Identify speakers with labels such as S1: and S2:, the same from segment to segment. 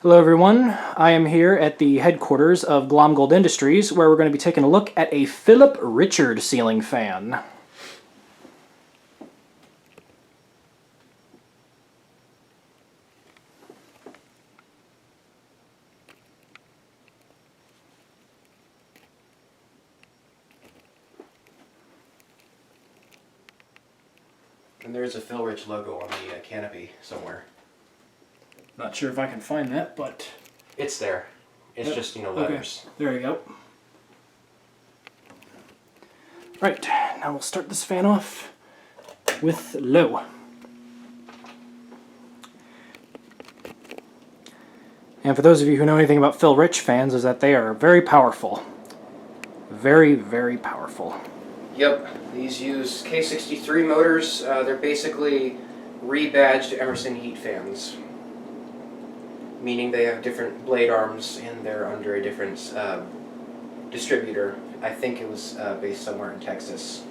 S1: Hello everyone, I am here at the headquarters of Glomgold Industries where we're going to be taking a look at a Philip Richard ceiling fan.
S2: And there's a Phil Rich logo on the canopy somewhere.
S1: Not sure if I can find that, but...
S2: It's there. It's just, letters.
S1: Okay, there you go. Right, now we'll start this fan off with low. And for those of you who know anything about Phil Rich fans, is that they are very powerful. Very, very powerful.
S2: Yep, these use K63 motors. They're basically rebadged Emerson heat fans, meaning they have different blade arms and they're under a different distributor. I think it was based somewhere in Texas.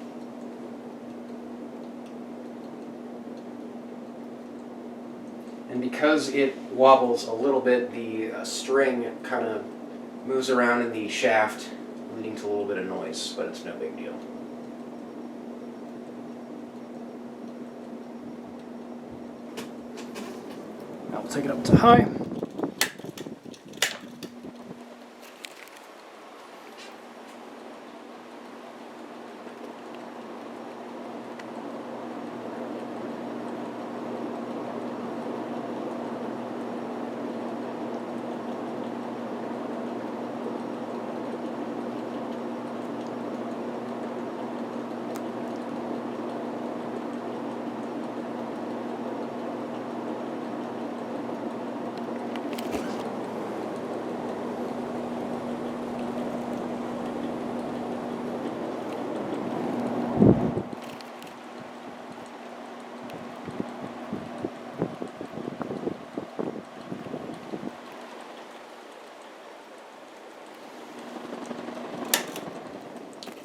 S2: And because it wobbles a little bit, the string kind of moves around in the shaft, leading to a little bit of noise, but it's no big deal.
S1: Now we'll take it up to high.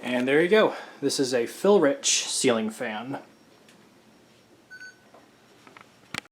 S1: And there you go. This is a Phil Rich ceiling fan.